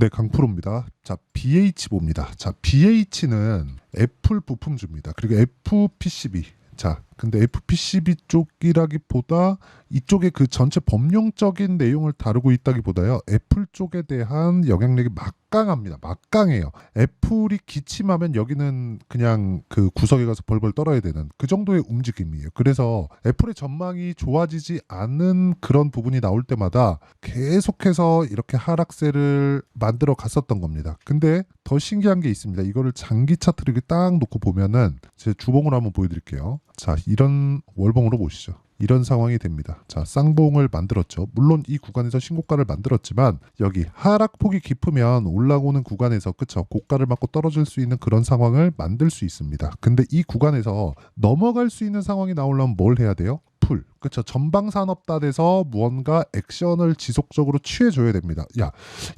네, 강프로입니다. 자, BH 봅니다. 자, BH는 애플 부품주입니다. 그리고 FPCB. 자, 근데 FPCB 쪽이라기보다 이쪽에 그 전체 법령적인 내용을 다루고 있다기보다요. 애플 쪽에 대한 영향력이 막강합니다. 막강해요. 애플이 기침하면 여기는 그냥 그 구석에 가서 벌벌 떨어야 되는 그 정도의 움직임이에요. 그래서 애플의 전망이 좋아지지 않은 그런 부분이 나올 때마다 계속해서 이렇게 하락세를 만들어 갔었던 겁니다. 근데 더 신기한 게 있습니다. 이거를 장기 차트를 이렇게 딱 놓고 보면은 제 주봉으로 한번 보여드릴게요. 자, 이런 월봉으로 보시죠. 이런 상황이 됩니다. 자, 쌍봉을 만들었죠. 물론 이 구간에서 신고가를 만들었지만 여기 하락폭이 깊으면 올라오는 구간에서 그쵸 고가를 맞고 떨어질 수 있는 그런 상황을 만들 수 있습니다. 근데 이 구간에서 넘어갈 수 있는 상황이 나오려면 뭘 해야 돼요? 풀. 그쵸. 전방산업단에서 무언가 액션을 지속적으로 취해줘야 됩니다. 야,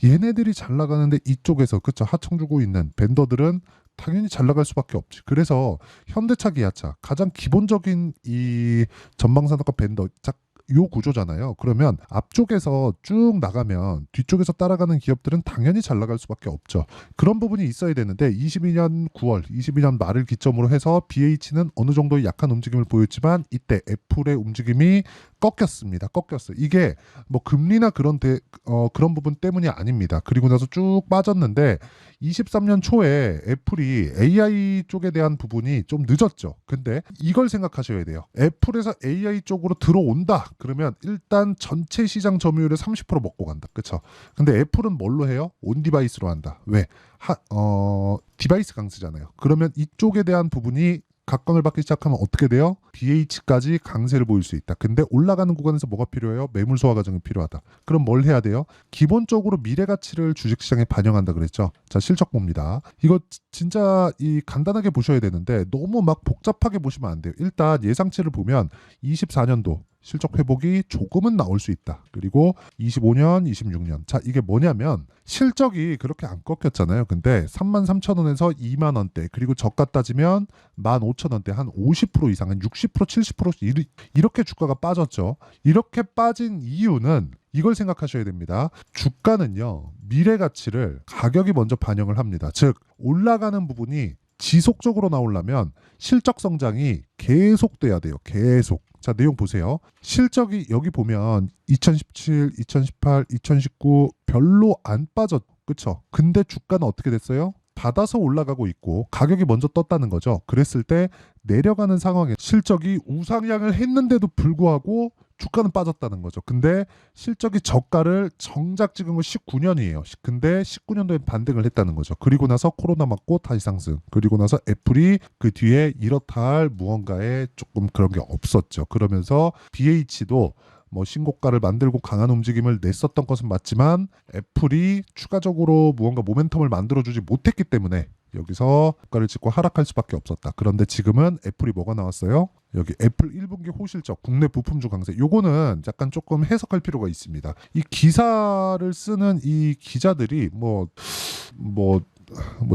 얘네들이 잘 나가는데 이쪽에서 그쵸 하청 주고 있는 벤더들은 당연히 잘 나갈 수밖에 없지. 그래서 현대차, 기아차 가장 기본적인 이 전방산업과 벤더 요 구조잖아요. 그러면 앞쪽에서 쭉 나가면 뒤쪽에서 따라가는 기업들은 당연히 잘 나갈 수밖에 없죠. 그런 부분이 있어야 되는데 22년 9월, 22년 말을 기점으로 해서 BH는 어느 정도의 약한 움직임을 보였지만 이때 애플의 움직임이 꺾였습니다. 꺾였어요. 이게 뭐 금리나 그런 부분 때문이 아닙니다. 그리고 나서 쭉 빠졌는데 23년 초에 애플이 AI 쪽에 대한 부분이 좀 늦었죠. 근데 이걸 생각하셔야 돼요. 애플에서 AI 쪽으로 들어온다. 그러면 일단 전체 시장 점유율의 30% 먹고 간다. 그렇죠? 근데 애플은 뭘로 해요? 온 디바이스로 한다. 왜? 디바이스 강세잖아요. 그러면 이쪽에 대한 부분이 각광을 받기 시작하면 어떻게 돼요? BH까지 강세를 보일 수 있다. 근데 올라가는 구간에서 뭐가 필요해요? 매물 소화 과정이 필요하다. 그럼 뭘 해야 돼요? 기본적으로 미래 가치를 주식시장에 반영한다 그랬죠. 자, 실적 봅니다. 이거 진짜 간단하게 보셔야 되는데 너무 막 복잡하게 보시면 안 돼요. 일단 예상치를 보면 24년도 실적 회복이 조금은 나올 수 있다. 그리고 25년, 26년. 자, 이게 뭐냐면 실적이 그렇게 안 꺾였잖아요. 근데 33,000원에서 2만 원대, 그리고 저가 따지면 15,000원대 한 50% 이상, 한 60%, 70% 이렇게 주가가 빠졌죠. 이렇게 빠진 이유는 이걸 생각하셔야 됩니다. 주가는요, 미래 가치를 가격이 먼저 반영을 합니다. 즉, 올라가는 부분이 지속적으로 나오려면 실적 성장이 계속돼야 돼요. 계속. 자, 내용 보세요. 실적이 여기 보면 2017, 2018, 2019 별로 안 빠졌, 그쵸? 근데 주가는 어떻게 됐어요? 받아서 올라가고 있고 가격이 먼저 떴다는 거죠. 그랬을 때 내려가는 상황에 실적이 우상향을 했는데도 불구하고 주가는 빠졌다는 거죠. 근데 실적이 저가를 정작 찍은 건 19년이에요. 근데 19년도에 반등을 했다는 거죠. 그리고 나서 코로나 맞고 다시 상승. 그리고 나서 애플이 그 뒤에 이렇다 할 무언가에 조금 그런 게 없었죠. 그러면서 BH도 뭐 신고가를 만들고 강한 움직임을 냈었던 것은 맞지만 애플이 추가적으로 무언가 모멘텀을 만들어주지 못했기 때문에 여기서 고가를 찍고 하락할 수밖에 없었다. 그런데 지금은 애플이 뭐가 나왔어요? 여기 애플 1분기 호실적 국내 부품주 강세. 요거는 약간 조금 해석할 필요가 있습니다. 이 기사를 쓰는 이 기자들이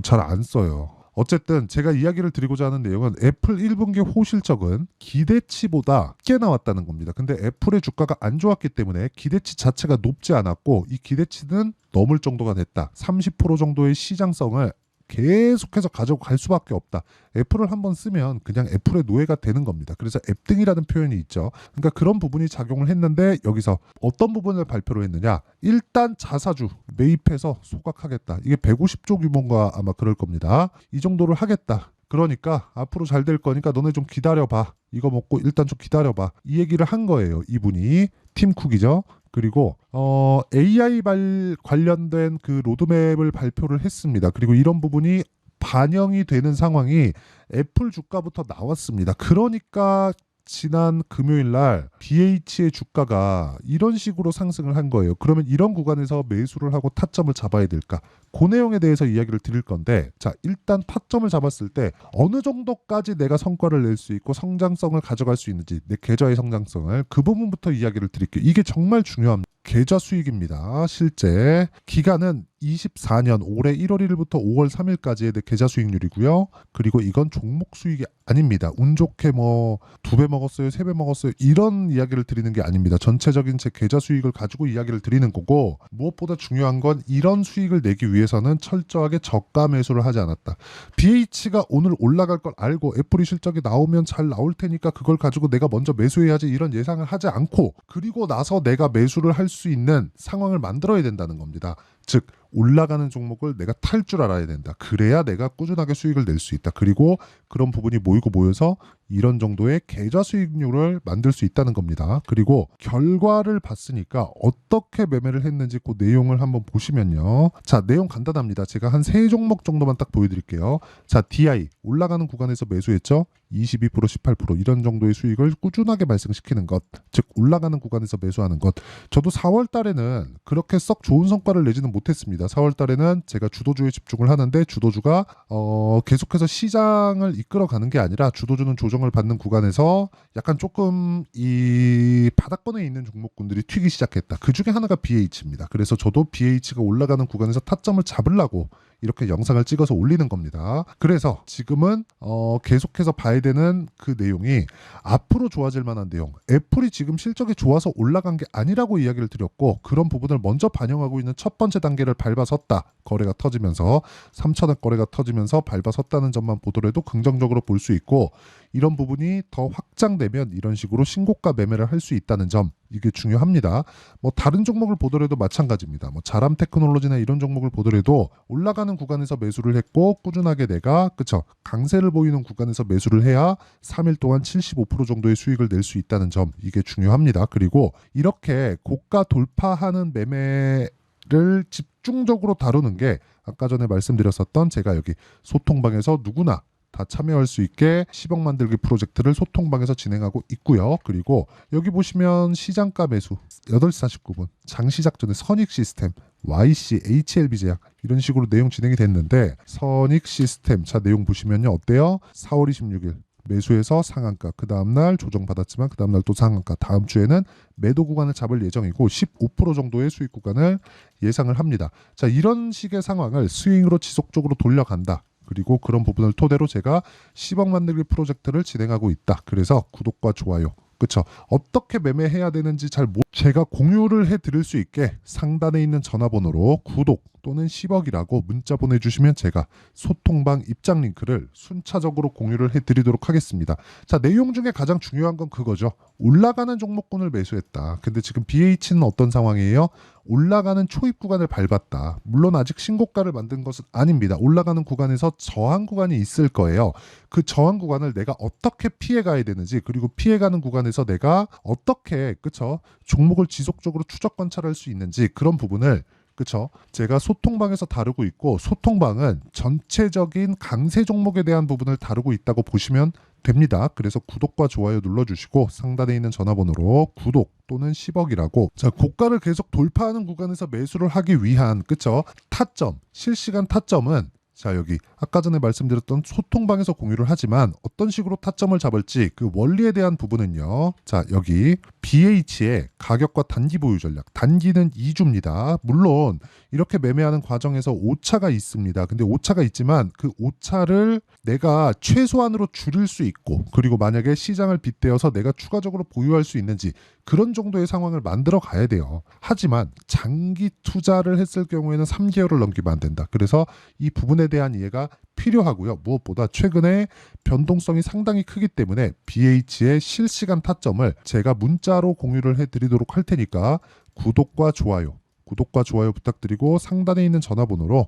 잘 안 써요. 어쨌든 제가 이야기를 드리고자 하는 내용은 애플 1분기 호실적은 기대치보다 낮게 나왔다는 겁니다. 근데 애플의 주가가 안 좋았기 때문에 기대치 자체가 높지 않았고 이 기대치는 넘을 정도가 됐다. 30% 정도의 시장성을 계속해서 가지고 갈 수밖에 없다. 애플을 한번 쓰면 그냥 애플의 노예가 되는 겁니다. 그래서 앱등이라는 표현이 있죠. 그러니까 그런 부분이 작용을 했는데 여기서 어떤 부분을 발표를 했느냐. 일단 자사주 매입해서 소각하겠다. 이게 150조 규모인가 아마 그럴 겁니다. 이 정도를 하겠다. 그러니까 앞으로 잘 될 거니까 너네 좀 기다려봐. 이거 먹고 일단 좀 기다려봐. 이 얘기를 한 거예요. 이분이 팀 쿡이죠. 그리고 AI 관련된 그 로드맵을 발표를 했습니다. 그리고 이런 부분이 반영이 되는 상황이 애플 주가부터 나왔습니다. 그러니까 지난 금요일 날 BH의 주가가 이런 식으로 상승을 한 거예요. 그러면 이런 구간에서 매수를 하고 타점을 잡아야 될까? 그 내용에 대해서 이야기를 드릴 건데, 자, 일단 타점을 잡았을 때 어느 정도까지 내가 성과를 낼 수 있고 성장성을 가져갈 수 있는지, 내 계좌의 성장성을 그 부분부터 이야기를 드릴게요. 이게 정말 중요합니다. 계좌 수익입니다. 실제 기간은 24년 올해 1월 1일부터 5월 3일까지의 계좌 수익률이고요. 그리고 이건 종목 수익이 아닙니다. 운 좋게 뭐 2배 먹었어요, 3배 먹었어요 이런 이야기를 드리는 게 아닙니다. 전체적인 제 계좌 수익을 가지고 이야기를 드리는 거고, 무엇보다 중요한 건 이런 수익을 내기 위해서는 철저하게 저가 매수를 하지 않았다. BH가 오늘 올라갈 걸 알고 애플이 실적이 나오면 잘 나올 테니까 그걸 가지고 내가 먼저 매수해야지 이런 예상을 하지 않고, 그리고 나서 내가 매수를 할 수 있는 상황을 만들어야 된다는 겁니다. 즉 올라가는 종목을 내가 탈 줄 알아야 된다. 그래야 내가 꾸준하게 수익을 낼 수 있다. 그리고 그런 부분이 모이고 모여서 이런 정도의 계좌 수익률을 만들 수 있다는 겁니다. 그리고 결과를 봤으니까 어떻게 매매를 했는지 그 내용을 한번 보시면요. 자, 내용 간단합니다. 제가 한 3종목 정도만 딱 보여드릴게요. 자, DI 올라가는 구간에서 매수했죠. 22%, 18% 이런 정도의 수익을 꾸준하게 발생시키는 것, 즉 올라가는 구간에서 매수하는 것. 저도 4월 달에는 그렇게 썩 좋은 성과를 내지는 못했습니다. 4월 달에는 제가 주도주에 집중을 하는데 주도주가 계속해서 시장을 이끌어가는 게 아니라 주도주는 조정을 받는 구간에서 약간 조금 이 바닥권에 있는 종목군들이 튀기 시작했다. 그 중에 하나가 BH입니다. 그래서 저도 BH가 올라가는 구간에서 타점을 잡으려고 이렇게 영상을 찍어서 올리는 겁니다. 그래서 지금은 계속해서 봐야 되는 그 내용이 앞으로 좋아질 만한 내용, 애플이 지금 실적이 좋아서 올라간 게 아니라고 이야기를 드렸고, 그런 부분을 먼저 반영하고 있는 첫 번째 단계를 밟아섰다. 거래가 터지면서 3천억 거래가 터지면서 밟아섰다는 점만 보더라도 긍정적으로 볼 수 있고, 이런 부분이 더 확장되면 이런 식으로 신고가 매매를 할 수 있다는 점, 이게 중요합니다. 뭐 다른 종목을 보더라도 마찬가지입니다. 뭐 자람 테크놀로지나 이런 종목을 보더라도 올라가는 구간에서 매수를 했고 꾸준하게 내가 강세를 보이는 구간에서 매수를 해야 3일 동안 75% 정도의 수익을 낼 수 있다는 점, 이게 중요합니다. 그리고 이렇게 고가 돌파하는 매매를 집중적으로 다루는 게 아까 전에 말씀드렸었던, 제가 여기 소통방에서 누구나 다 참여할 수 있게 10억 만들기 프로젝트를 소통방에서 진행하고 있고요. 그리고 여기 보시면 시장가 매수 8시 49분 장시작 전에 선익 시스템 YC, HLB 제약 이런 식으로 내용 진행이 됐는데, 선익 시스템 자 내용 보시면요 어때요? 4월 26일 매수해서 상한가, 그 다음날 조정받았지만 그 다음날 또 상한가, 다음 주에는 매도 구간을 잡을 예정이고 15% 정도의 수익 구간을 예상을 합니다. 자, 이런 식의 상황을 스윙으로 지속적으로 돌려간다. 그리고 그런 부분을 토대로 제가 10억 만들기 프로젝트를 진행하고 있다. 그래서 구독과 좋아요, 그쵸? 어떻게 매매해야 되는지 제가 공유를 해드릴 수 있게 상단에 있는 전화번호로 구독 또는 10억이라고 문자 보내주시면 제가 소통방 입장 링크를 순차적으로 공유를 해드리도록 하겠습니다. 자, 내용 중에 가장 중요한 건 그거죠. 올라가는 종목군을 매수했다. 근데 지금 BH는 어떤 상황이에요? 올라가는 초입 구간을 밟았다. 물론 아직 신고가를 만든 것은 아닙니다. 올라가는 구간에서 저항 구간이 있을 거예요. 그 저항 구간을 내가 어떻게 피해가야 되는지, 그리고 피해가는 구간에서 내가 어떻게 종목을 지속적으로 추적 관찰할 수 있는지, 그런 부분을 제가 소통방에서 다루고 있고, 소통방은 전체적인 강세 종목에 대한 부분을 다루고 있다고 보시면 됩니다. 그래서 구독과 좋아요 눌러주시고 상단에 있는 전화번호로 구독 또는 10억이라고, 자, 고가를 계속 돌파하는 구간에서 매수를 하기 위한 타점, 실시간 타점은 자, 여기 아까 전에 말씀드렸던 소통방에서 공유를 하지만 어떤 식으로 타점을 잡을지 그 원리에 대한 부분은요. 자, 여기 BH의 가격과 단기 보유 전략. 단기는 2주입니다. 물론 이렇게 매매하는 과정에서 오차가 있습니다. 근데 오차가 있지만 그 오차를 내가 최소한으로 줄일 수 있고, 그리고 만약에 시장을 빗대어서 내가 추가적으로 보유할 수 있는지 그런 정도의 상황을 만들어 가야 돼요. 하지만 장기 투자를 했을 경우에는 3개월을 넘기면 안 된다. 그래서 이 부분에 대한 이해가 필요하고요. 무엇보다 최근에 변동성이 상당히 크기 때문에 BH의 실시간 타점을 제가 문자로 공유를 해드리도록 할 테니까 구독과 좋아요 부탁드리고 상단에 있는 전화번호로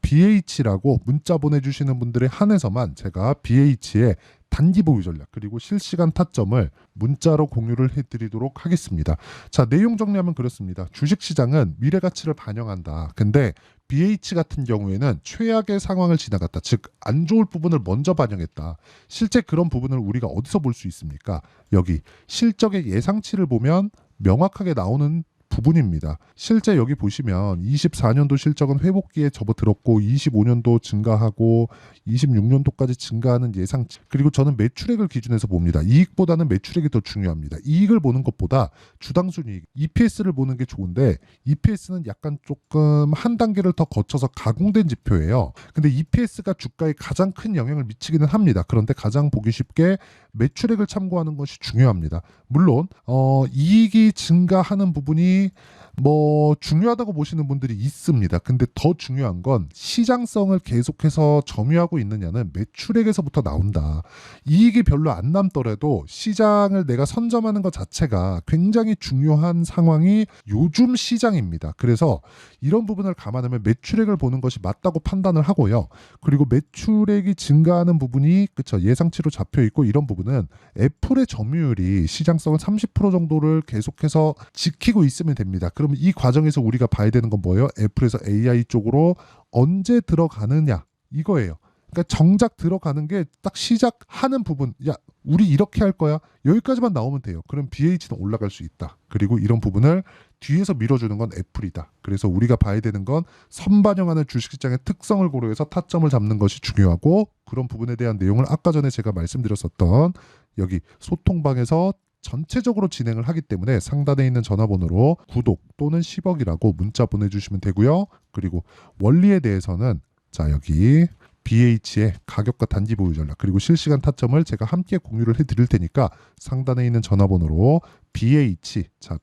BH라고 문자 보내주시는 분들에 한해서만 제가 BH의 단기 보유 전략 그리고 실시간 타점을 문자로 공유를 해드리도록 하겠습니다. 자, 내용 정리하면 그렇습니다. 주식시장은 미래 가치를 반영한다. 근데 BH 같은 경우에는 최악의 상황을 지나갔다. 즉 안 좋을 부분을 먼저 반영했다. 실제 그런 부분을 우리가 어디서 볼 수 있습니까? 여기 실적의 예상치를 보면 명확하게 나오는 부분입니다. 실제 여기 보시면 24년도 실적은 회복기에 접어들었고 25년도 증가하고 26년도까지 증가하는 예상치, 그리고 저는 매출액을 기준해서 봅니다. 이익보다는 매출액이 더 중요합니다. 이익을 보는 것보다 주당순이익, EPS를 보는 게 좋은데 EPS는 약간 조금 한 단계를 더 거쳐서 가공된 지표예요. 근데 EPS가 주가에 가장 큰 영향을 미치기는 합니다. 그런데 가장 보기 쉽게 매출액을 참고하는 것이 중요합니다. 물론 이익이 증가하는 부분이 뭐 중요하다고 보시는 분들이 있습니다. 근데 더 중요한 건 시장성을 계속해서 점유하고 있느냐는 매출액에서부터 나온다. 이익이 별로 안 남더라도 시장을 내가 선점하는 것 자체가 굉장히 중요한 상황이 요즘 시장입니다. 그래서 이런 부분을 감안하면 매출액을 보는 것이 맞다고 판단을 하고요. 그리고 매출액이 증가하는 부분이 그쵸 예상치로 잡혀 있고, 이런 부분은 애플의 점유율이 시장성을 30% 정도를 계속해서 지키고 있으면 됩니다. 그러면 이 과정에서 우리가 봐야 되는 건 뭐예요? 애플에서 AI 쪽으로 언제 들어가느냐 이거예요. 그러니까 정작 들어가는 게 딱 시작하는 부분, 야 우리 이렇게 할 거야, 여기까지만 나오면 돼요. 그럼 BH는 올라갈 수 있다. 그리고 이런 부분을 뒤에서 밀어주는 건 애플이다. 그래서 우리가 봐야 되는 건 선반영하는 주식시장의 특성을 고려해서 타점을 잡는 것이 중요하고, 그런 부분에 대한 내용을 아까 전에 제가 말씀드렸었던 여기 소통방에서 전체적으로 진행을 하기 때문에 상단에 있는 전화번호로 구독 또는 10억이라고 문자 보내주시면 되고요. 그리고 원리에 대해서는 자 여기 BH의 가격과 단기 보유 전략 그리고 실시간 타점을 제가 함께 공유를 해드릴 테니까 상단에 있는 전화번호로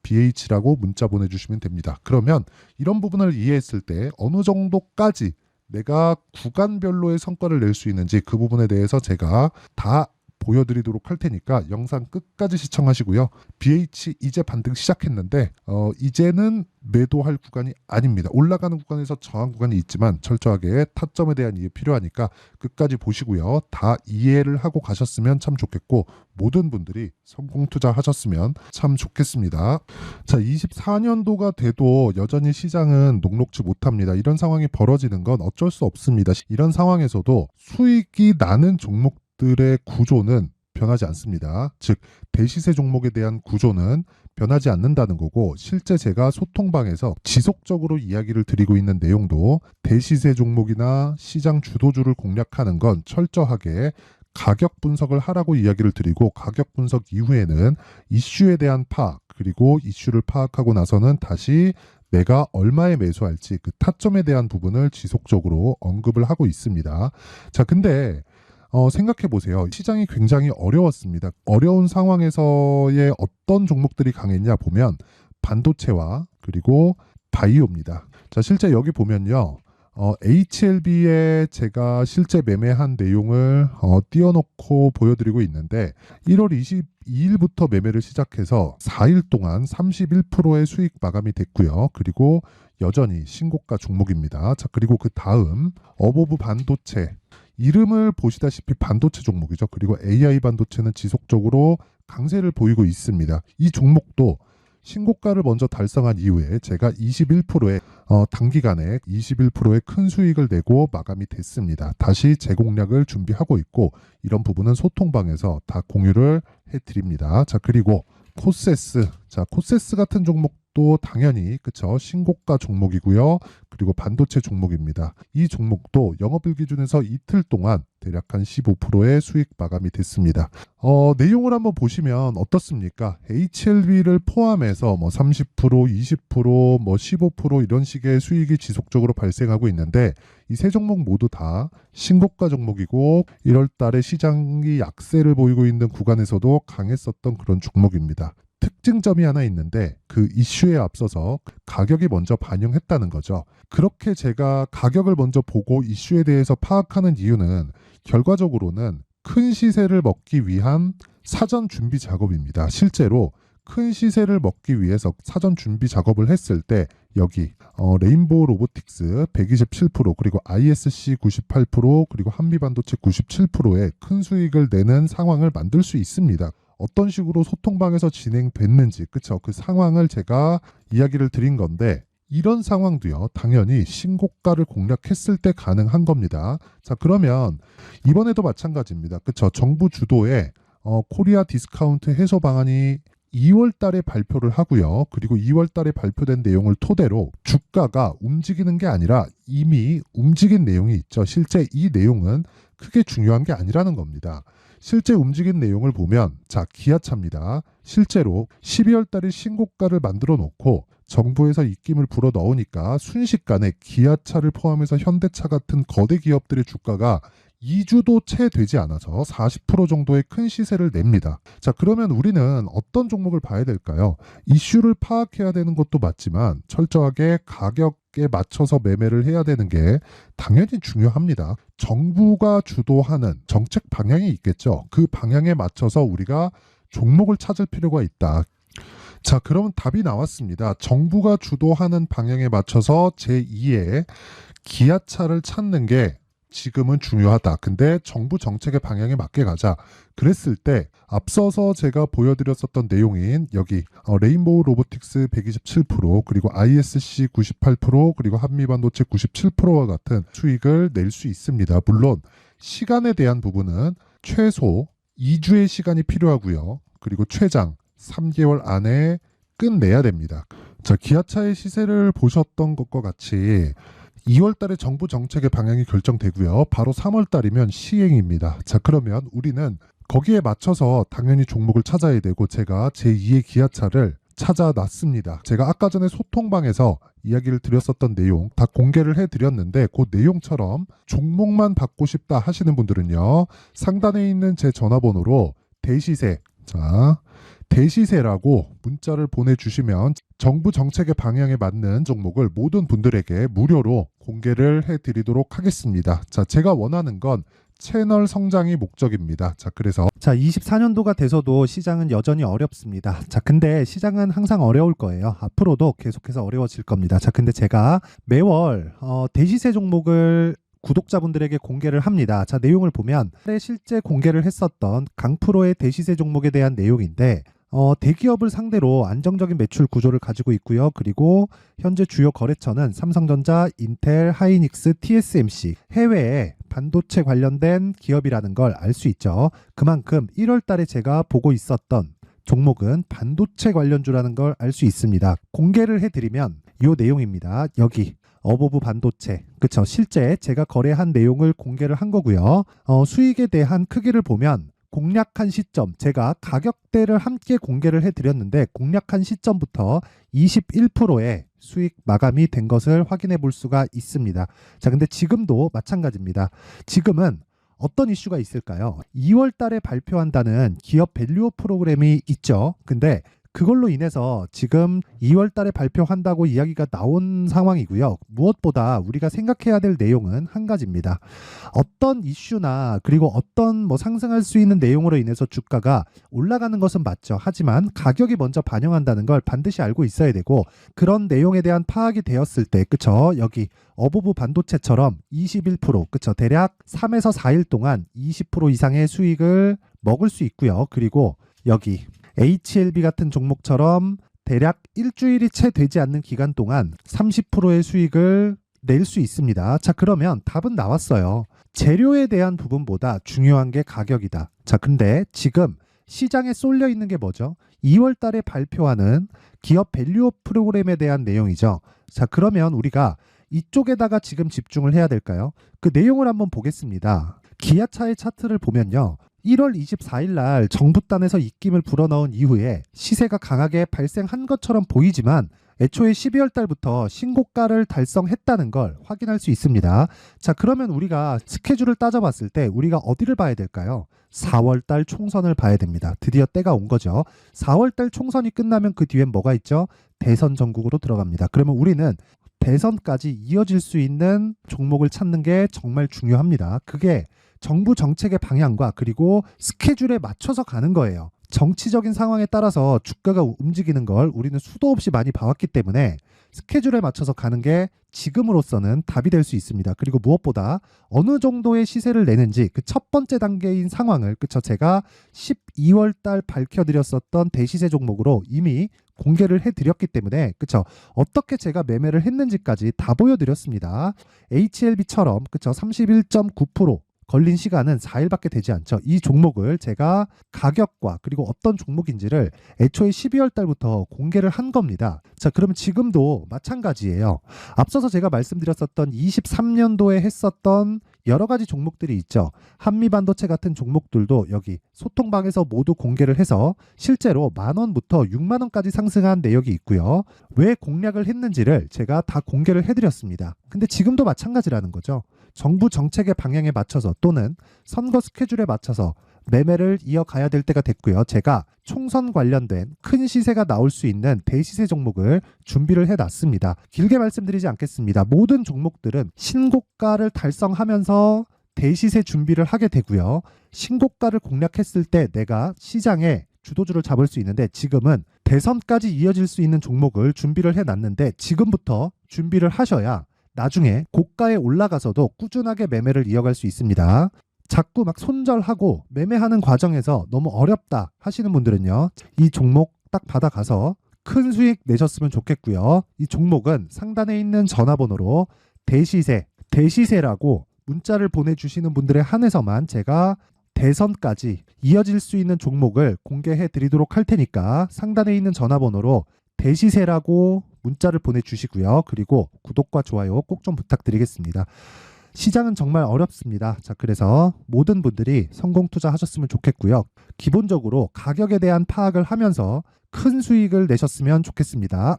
BH라고 문자 보내주시면 됩니다. 그러면 이런 부분을 이해했을 때 어느 정도까지 내가 구간별로의 성과를 낼 수 있는지 그 부분에 대해서 제가 다 보여드리도록 할 테니까 영상 끝까지 시청하시고요. BH 이제 반등 시작했는데 이제는 매도할 구간이 아닙니다. 올라가는 구간에서 저항 구간이 있지만 철저하게 타점에 대한 이해 필요하니까 끝까지 보시고요. 다 이해를 하고 가셨으면 참 좋겠고, 모든 분들이 성공 투자하셨으면 참 좋겠습니다. 자, 24년도가 돼도 여전히 시장은 녹록지 못합니다. 이런 상황이 벌어지는 건 어쩔 수 없습니다. 이런 상황에서도 수익이 나는 종목들의 구조는 변하지 않습니다. 즉 대시세 종목에 대한 구조는 변하지 않는다는 거고, 실제 제가 소통방에서 지속적으로 이야기를 드리고 있는 내용도 대시세 종목이나 시장 주도주를 공략하는 건 철저하게 가격 분석을 하라고 이야기를 드리고, 가격 분석 이후에는 이슈에 대한 파악, 그리고 이슈를 파악하고 나서는 다시 내가 얼마에 매수할지 그 타점에 대한 부분을 지속적으로 언급을 하고 있습니다. 자, 근데 생각해 보세요. 시장이 굉장히 어려웠습니다. 어려운 상황에서의 어떤 종목들이 강했냐 보면 반도체와 그리고 바이오입니다. 자, 실제 여기 보면요. HLB에 제가 실제 매매한 내용을 띄워놓고 보여드리고 있는데 1월 22일부터 매매를 시작해서 4일 동안 31%의 수익 마감이 됐고요. 그리고 여전히 신고가 종목입니다. 자, 그리고 그 다음 어보브 반도체, 이름을 보시다시피 반도체 종목이죠. 그리고 AI 반도체는 지속적으로 강세를 보이고 있습니다. 이 종목도 신고가를 먼저 달성한 이후에 제가 21%의 단기간에 21%의 큰 수익을 내고 마감이 됐습니다. 다시 재공략을 준비하고 있고, 이런 부분은 소통방에서 다 공유를 해드립니다. 자, 그리고 코세스, 자 코세스 같은 종목도 당연히 그쵸 신고가 종목이고요. 그리고 반도체 종목입니다. 이 종목도 영업일 기준에서 이틀 동안 대략 한 15%의 수익 마감이 됐습니다. 내용을 한번 보시면 어떻습니까? HLB를 포함해서 뭐 30%, 20%, 뭐 15% 이런 식의 수익이 지속적으로 발생하고 있는데, 이 세 종목 모두 다 신고가 종목이고 1월 달에 시장이 약세를 보이고 있는 구간에서도 강했었던 그런 종목입니다. 특징점이 하나 있는데 그 이슈에 앞서서 가격이 먼저 반영했다는 거죠. 그렇게 제가 가격을 먼저 보고 이슈에 대해서 파악하는 이유는 결과적으로는 큰 시세를 먹기 위한 사전 준비 작업입니다. 실제로 큰 시세를 먹기 위해서 사전 준비 작업을 했을 때 여기 레인보우 로보틱스 127% 그리고 ISC 98% 그리고 한미반도체 97%의 큰 수익을 내는 상황을 만들 수 있습니다. 어떤 식으로 소통방에서 진행됐는지 그쵸 그 상황을 제가 이야기를 드린 건데, 이런 상황도요 당연히 신고가를 공략했을 때 가능한 겁니다. 자, 그러면 이번에도 마찬가지입니다. 그쵸 정부 주도의 코리아 디스카운트 해소 방안이 2월 달에 발표를 하고요. 그리고 2월 달에 발표된 내용을 토대로 주가가 움직이는 게 아니라 이미 움직인 내용이 있죠. 실제 이 내용은 크게 중요한 게 아니라는 겁니다. 실제 움직인 내용을 보면 자, 기아차입니다. 실제로 12월 달에 신고가를 만들어 놓고 정부에서 입김을 불어 넣으니까 순식간에 기아차를 포함해서 현대차 같은 거대 기업들의 주가가 2주도 채 되지 않아서 40% 정도의 큰 시세를 냅니다. 자, 그러면 우리는 어떤 종목을 봐야 될까요? 이슈를 파악해야 되는 것도 맞지만 철저하게 가격에 맞춰서 매매를 해야 되는 게 당연히 중요합니다. 정부가 주도하는 정책 방향이 있겠죠. 그 방향에 맞춰서 우리가 종목을 찾을 필요가 있다. 자, 그러면 답이 나왔습니다. 정부가 주도하는 방향에 맞춰서 제2의 기아차를 찾는 게 지금은 중요하다. 근데 정부 정책의 방향에 맞게 가자. 그랬을 때 앞서서 제가 보여드렸었던 내용인 여기 레인보우 로보틱스 127% 그리고 ISC 98% 그리고 한미반도체 97%와 같은 수익을 낼 수 있습니다. 물론 시간에 대한 부분은 최소 2주의 시간이 필요하고요. 그리고 최장 3개월 안에 끝내야 됩니다. 자, 기아차의 시세를 보셨던 것과 같이 2월 달에 정부 정책의 방향이 결정되고요. 바로 3월 달이면 시행입니다. 자, 그러면 우리는 거기에 맞춰서 당연히 종목을 찾아야 되고 제가 제2의 기아차를 찾아놨습니다. 제가 아까 전에 소통방에서 이야기를 드렸었던 내용 다 공개를 해드렸는데 그 내용처럼 종목만 받고 싶다 하시는 분들은요. 상단에 있는 제 전화번호로 대시세, 자, 대시세라고 문자를 보내주시면 정부 정책의 방향에 맞는 종목을 모든 분들에게 무료로 공개를 해드리도록 하겠습니다. 자, 제가 원하는 건 채널 성장이 목적입니다. 자, 그래서 24년도가 돼서도 시장은 여전히 어렵습니다. 자, 근데 시장은 항상 어려울 거예요. 앞으로도 계속해서 어려워질 겁니다. 자, 근데 제가 매월 대시세 종목을 구독자분들에게 공개를 합니다. 자, 내용을 보면 실제 공개를 했었던 강프로의 대시세 종목에 대한 내용인데 대기업을 상대로 안정적인 매출 구조를 가지고 있고요. 그리고 현재 주요 거래처는 삼성전자, 인텔, 하이닉스, TSMC, 해외에 반도체 관련된 기업이라는 걸 알 수 있죠. 그만큼 1월 달에 제가 보고 있었던 종목은 반도체 관련주라는 걸 알 수 있습니다. 공개를 해드리면 이 내용입니다. 여기 어보브 반도체, 그쵸? 실제 제가 거래한 내용을 공개를 한 거고요. 수익에 대한 크기를 보면 공략한 시점, 제가 가격대를 함께 공개를 해드렸는데 공략한 시점부터 21%의 수익 마감이 된 것을 확인해 볼 수가 있습니다. 자, 근데 지금도 마찬가지입니다. 지금은 어떤 이슈가 있을까요? 2월 달에 발표한다는 기업 밸류업 프로그램이 있죠. 근데 그걸로 인해서 지금 2월 달에 발표한다고 이야기가 나온 상황이고요. 무엇보다 우리가 생각해야 될 내용은 한 가지입니다. 어떤 이슈나 그리고 어떤 상승할 수 있는 내용으로 인해서 주가가 올라가는 것은 맞죠. 하지만 가격이 먼저 반영한다는 걸 반드시 알고 있어야 되고 그런 내용에 대한 파악이 되었을 때 그쵸? 여기 어보브 반도체처럼 21% 그쵸? 대략 3에서 4일 동안 20% 이상의 수익을 먹을 수 있고요. 그리고 여기 HLB 같은 종목처럼 대략 일주일이 채 되지 않는 기간 동안 30%의 수익을 낼 수 있습니다. 자, 그러면 답은 나왔어요. 재료에 대한 부분보다 중요한 게 가격이다. 자, 근데 지금 시장에 쏠려 있는 게 뭐죠? 2월 달에 발표하는 기업 밸류업 프로그램에 대한 내용이죠. 자, 그러면 우리가 이쪽에다가 지금 집중을 해야 될까요? 그 내용을 한번 보겠습니다. 기아차의 차트를 보면요. 1월 24일 날 정부단에서 입김을 불어넣은 이후에 시세가 강하게 발생한 것처럼 보이지만 애초에 12월 달부터 신고가를 달성했다는 걸 확인할 수 있습니다. 자, 그러면 우리가 스케줄을 따져봤을 때 우리가 어디를 봐야 될까요? 4월 달 총선을 봐야 됩니다. 드디어 때가 온 거죠. 4월 달 총선이 끝나면 그 뒤엔 뭐가 있죠? 대선 전국으로 들어갑니다. 그러면 우리는 대선까지 이어질 수 있는 종목을 찾는 게 정말 중요합니다. 그게 정부 정책의 방향과 그리고 스케줄에 맞춰서 가는 거예요. 정치적인 상황에 따라서 주가가 움직이는 걸 우리는 수도 없이 많이 봐왔기 때문에 스케줄에 맞춰서 가는 게 지금으로서는 답이 될 수 있습니다. 그리고 무엇보다 어느 정도의 시세를 내는지 그 첫 번째 단계인 상황을 그쵸? 제가 12월 달 밝혀드렸었던 대시세 종목으로 이미 공개를 해드렸기 때문에 그쵸? 어떻게 제가 매매를 했는지까지 다 보여드렸습니다. HLB처럼 그쵸? 31.9% 걸린 시간은 4일밖에 되지 않죠. 이 종목을 제가 가격과 그리고 어떤 종목인지를 애초에 12월 달부터 공개를 한 겁니다. 자, 그럼 지금도 마찬가지예요. 앞서서 제가 말씀드렸었던 23년도에 했었던 여러 가지 종목들이 있죠. 한미반도체 같은 종목들도 여기 소통방에서 모두 공개를 해서 실제로 10,000원부터 60,000원까지 상승한 내역이 있고요. 왜 공략을 했는지를 제가 다 공개를 해드렸습니다. 근데 지금도 마찬가지라는 거죠. 정부 정책의 방향에 맞춰서 또는 선거 스케줄에 맞춰서 매매를 이어가야 될 때가 됐고요. 제가 총선 관련된 큰 시세가 나올 수 있는 대시세 종목을 준비를 해놨습니다. 길게 말씀드리지 않겠습니다. 모든 종목들은 신고가를 달성하면서 대시세 준비를 하게 되고요. 신고가를 공략했을 때 내가 시장에 주도주를 잡을 수 있는데 지금은 대선까지 이어질 수 있는 종목을 준비를 해놨는데 지금부터 준비를 하셔야 나중에 고가에 올라가서도 꾸준하게 매매를 이어갈 수 있습니다. 자꾸 막 손절하고 매매하는 과정에서 너무 어렵다 하시는 분들은요. 이 종목 딱 받아가서 큰 수익 내셨으면 좋겠고요. 이 종목은 상단에 있는 전화번호로 대시세라고 문자를 보내주시는 분들에 한해서만 제가 대선까지 이어질 수 있는 종목을 공개해 드리도록 할 테니까 상단에 있는 전화번호로 대시세라고 문자를 보내주시고요. 그리고 구독과 좋아요 꼭 좀 부탁드리겠습니다. 시장은 정말 어렵습니다. 자, 그래서 모든 분들이 성공 투자하셨으면 좋겠고요. 기본적으로 가격에 대한 파악을 하면서 큰 수익을 내셨으면 좋겠습니다.